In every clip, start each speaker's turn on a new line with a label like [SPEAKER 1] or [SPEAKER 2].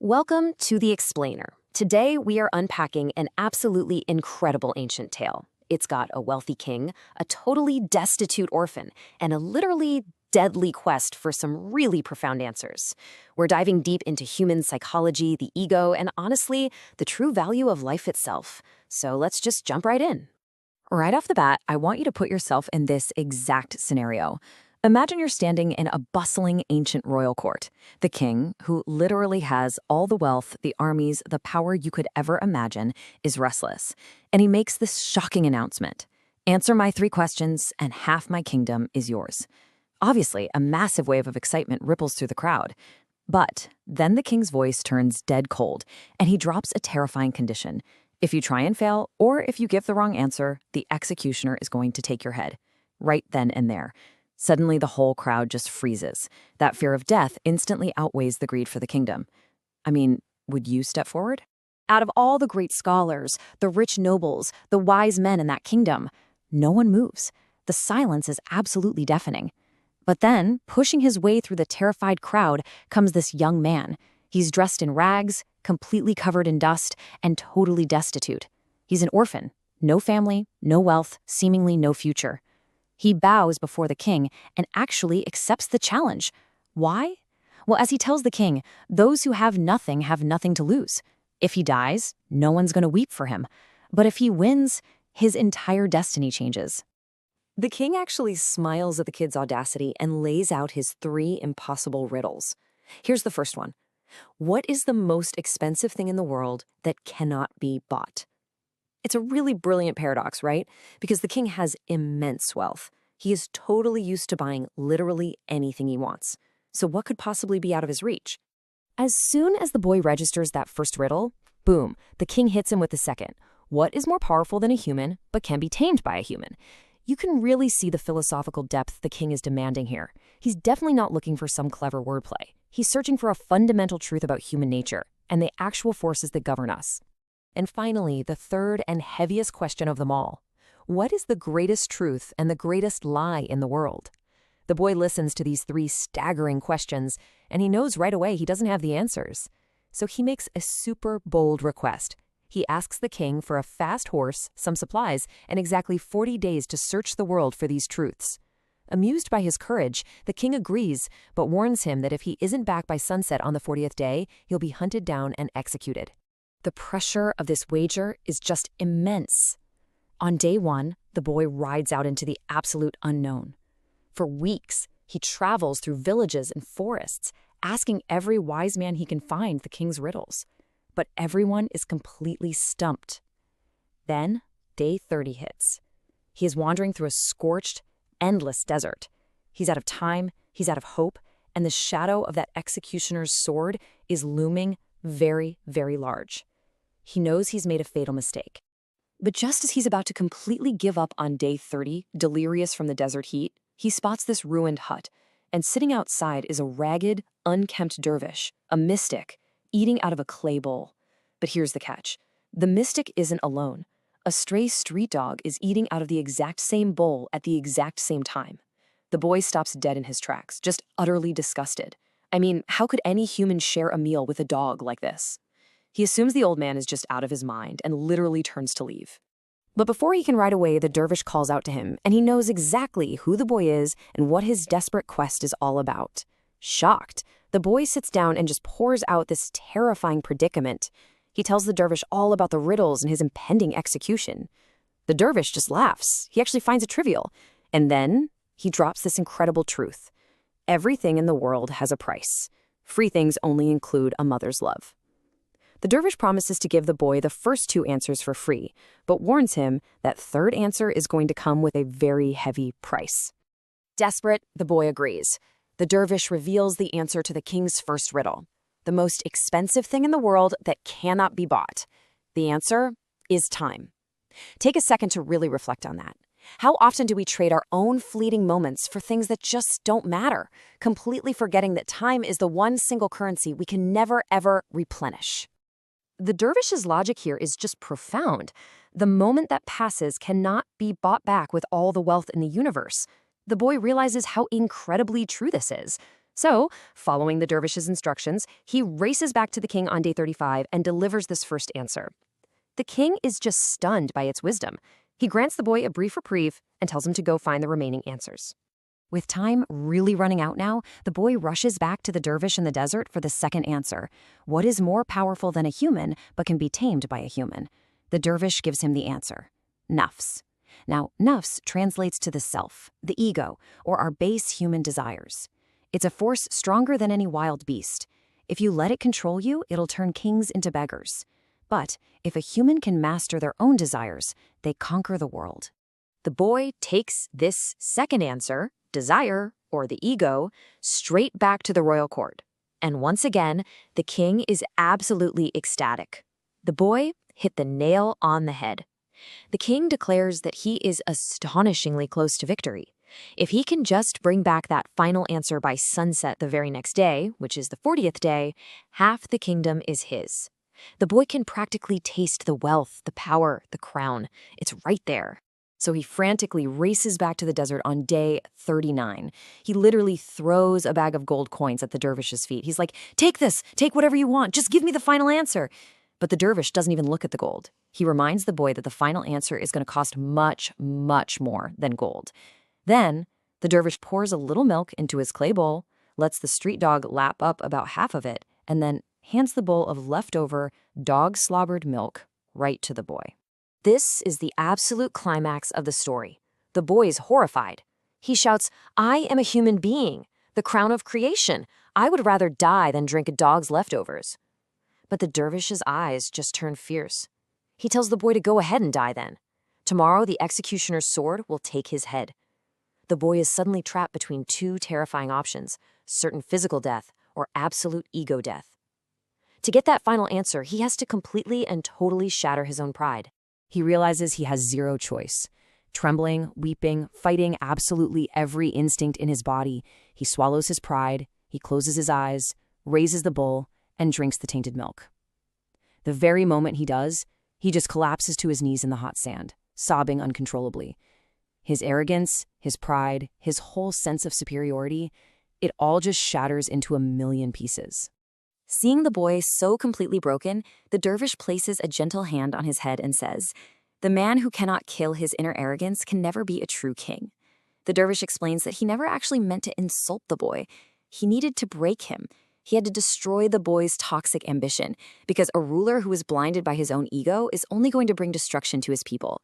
[SPEAKER 1] Welcome to The Explainer. Today, we are unpacking an absolutely incredible ancient tale. It's got a wealthy king, a totally destitute orphan, and a literally deadly quest for some really profound answers. We're diving deep into human psychology, the ego, and honestly, the true value of life itself. So let's just jump right in. Right off the bat, I want you to put yourself in this exact scenario. Imagine you're standing in a bustling ancient royal court. The king, who literally has all the wealth, the armies, the power you could ever imagine, is restless. And he makes this shocking announcement. Answer my 3 questions, and half my kingdom is yours. Obviously, a massive wave of excitement ripples through the crowd. But then the king's voice turns dead cold, and he drops a terrifying condition. If you try and fail, or if you give the wrong answer, the executioner is going to take your head. Right then and there. Suddenly, the whole crowd just freezes. That fear of death instantly outweighs the greed for the kingdom. I mean, would you step forward? Out of all the great scholars, the rich nobles, the wise men in that kingdom, no one moves. The silence is absolutely deafening. But then, pushing his way through the terrified crowd, comes this young man. He's dressed in rags, completely covered in dust, and totally destitute. He's an orphan. No family, no wealth, seemingly no future. He bows before the king and actually accepts the challenge. Why? Well, as he tells the king, those who have nothing to lose. If he dies, no one's going to weep for him. But if he wins, his entire destiny changes. The king actually smiles at the kid's audacity and lays out his 3 impossible riddles. Here's the first one. What is the most expensive thing in the world that cannot be bought? It's a really brilliant paradox, right? Because the king has immense wealth. He is totally used to buying literally anything he wants. So what could possibly be out of his reach? As soon as the boy registers that first riddle, boom, the king hits him with the second. What is more powerful than a human, but can be tamed by a human? You can really see the philosophical depth the king is demanding here. He's definitely not looking for some clever wordplay. He's searching for a fundamental truth about human nature and the actual forces that govern us. And finally, the third and heaviest question of them all. What is the greatest truth and the greatest lie in the world? The boy listens to these 3 staggering questions, and he knows right away he doesn't have the answers. So he makes a super bold request. He asks the king for a fast horse, some supplies, and exactly 40 days to search the world for these truths. Amused by his courage, the king agrees, but warns him that if he isn't back by sunset on the 40th day, he'll be hunted down and executed. The pressure of this wager is just immense. On day 1, the boy rides out into the absolute unknown. For weeks, he travels through villages and forests, asking every wise man he can find the king's riddles. But everyone is completely stumped. Then, day 30 hits. He is wandering through a scorched, endless desert. He's out of time, he's out of hope, and the shadow of that executioner's sword is looming very, very large. He knows he's made a fatal mistake. But just as he's about to completely give up on day 30, delirious from the desert heat, he spots this ruined hut, and sitting outside is a ragged, unkempt dervish, a mystic, eating out of a clay bowl. But here's the catch. The mystic isn't alone. A stray street dog is eating out of the exact same bowl at the exact same time. The boy stops dead in his tracks, just utterly disgusted. I mean, how could any human share a meal with a dog like this? He assumes the old man is just out of his mind and literally turns to leave. But before he can ride away, the dervish calls out to him, and he knows exactly who the boy is and what his desperate quest is all about. Shocked, the boy sits down and just pours out this terrifying predicament. He tells the dervish all about the riddles and his impending execution. The dervish just laughs. He actually finds it trivial. And then he drops this incredible truth. Everything in the world has a price. Free things only include a mother's love. The dervish promises to give the boy the first 2 answers for free, but warns him that 3rd answer is going to come with a very heavy price. Desperate, the boy agrees. The dervish reveals the answer to the king's first riddle. The most expensive thing in the world that cannot be bought. The answer is time. Take a second to really reflect on that. How often do we trade our own fleeting moments for things that just don't matter, completely forgetting that time is the one single currency we can never, ever replenish? The dervish's logic here is just profound. The moment that passes cannot be bought back with all the wealth in the universe. The boy realizes how incredibly true this is. So, following the dervish's instructions, he races back to the king on day 35 and delivers this first answer. The king is just stunned by its wisdom. He grants the boy a brief reprieve and tells him to go find the remaining answers. With time really running out now, the boy rushes back to the dervish in the desert for the second answer. What is more powerful than a human but can be tamed by a human? The dervish gives him the answer. Nafs. Now, nafs translates to the self, the ego, or our base human desires. It's a force stronger than any wild beast. If you let it control you, it'll turn kings into beggars. But if a human can master their own desires, they conquer the world. The boy takes this second answer, desire, or the ego, straight back to the royal court. And once again, the king is absolutely ecstatic. The boy hit the nail on the head. The king declares that he is astonishingly close to victory. If he can just bring back that final answer by sunset the very next day, which is the 40th day, half the kingdom is his. The boy can practically taste the wealth, the power, the crown. It's right there. So he frantically races back to the desert on day 39. He literally throws a bag of gold coins at the dervish's feet. He's like, "Take this, take whatever you want, just give me the final answer." But the dervish doesn't even look at the gold. He reminds the boy that the final answer is going to cost much, much more than gold. Then, the dervish pours a little milk into his clay bowl, lets the street dog lap up about half of it, and then hands the bowl of leftover, dog-slobbered milk right to the boy. This is the absolute climax of the story. The boy is horrified. He shouts, "I am a human being, the crown of creation. I would rather die than drink a dog's leftovers." But the dervish's eyes just turn fierce. He tells the boy to go ahead and die then. Tomorrow, the executioner's sword will take his head. The boy is suddenly trapped between two terrifying options, certain physical death or absolute ego death. To get that final answer, he has to completely and totally shatter his own pride. He realizes he has zero choice. Trembling, weeping, fighting absolutely every instinct in his body, he swallows his pride, he closes his eyes, raises the bowl, and drinks the tainted milk. The very moment he does, he just collapses to his knees in the hot sand, sobbing uncontrollably. His arrogance, his pride, his whole sense of superiority, it all just shatters into a million pieces. Seeing the boy so completely broken, the dervish places a gentle hand on his head and says, "The man who cannot kill his inner arrogance can never be a true king." The dervish explains that he never actually meant to insult the boy. He needed to break him. He had to destroy the boy's toxic ambition, because a ruler who is blinded by his own ego is only going to bring destruction to his people.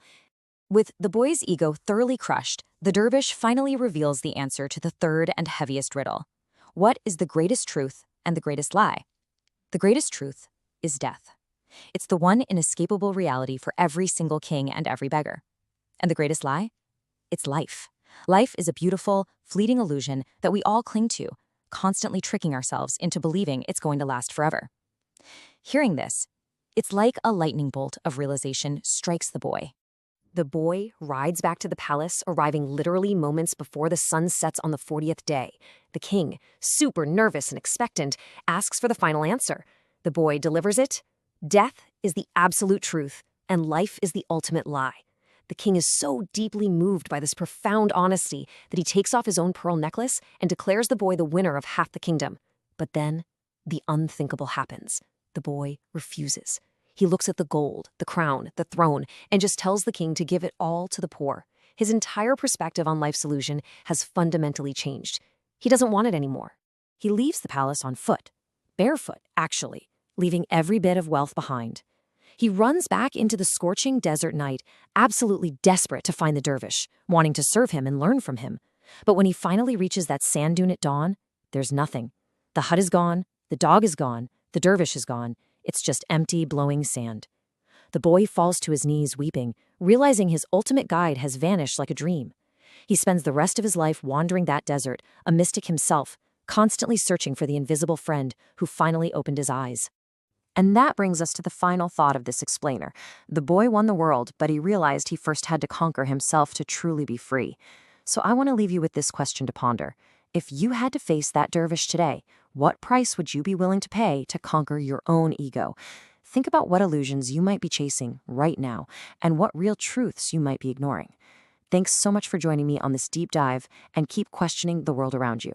[SPEAKER 1] With the boy's ego thoroughly crushed, the dervish finally reveals the answer to the third and heaviest riddle. What is the greatest truth and the greatest lie? The greatest truth is death. It's the one inescapable reality for every single king and every beggar. And the greatest lie? It's life. Life is a beautiful, fleeting illusion that we all cling to, constantly tricking ourselves into believing it's going to last forever. Hearing this, it's like a lightning bolt of realization strikes the boy. The boy rides back to the palace, arriving literally moments before the sun sets on the 40th day. The king, super nervous and expectant, asks for the final answer. The boy delivers it. Death is the absolute truth, and life is the ultimate lie. The king is so deeply moved by this profound honesty that he takes off his own pearl necklace and declares the boy the winner of half the kingdom. But then, the unthinkable happens. The boy refuses. He looks at the gold, the crown, the throne, and just tells the king to give it all to the poor. His entire perspective on life's illusion has fundamentally changed. He doesn't want it anymore. He leaves the palace on foot, barefoot, actually, leaving every bit of wealth behind. He runs back into the scorching desert night, absolutely desperate to find the dervish, wanting to serve him and learn from him. But when he finally reaches that sand dune at dawn, there's nothing. The hut is gone, the dog is gone, the dervish is gone. It's just empty, blowing sand. The boy falls to his knees weeping, realizing his ultimate guide has vanished like a dream. He spends the rest of his life wandering that desert, a mystic himself, constantly searching for the invisible friend who finally opened his eyes. And that brings us to the final thought of this explainer. The boy won the world, but he realized he first had to conquer himself to truly be free. So I want to leave you with this question to ponder. If you had to face that dervish today, what price would you be willing to pay to conquer your own ego? Think about what illusions you might be chasing right now and what real truths you might be ignoring. Thanks so much for joining me on this deep dive, and keep questioning the world around you.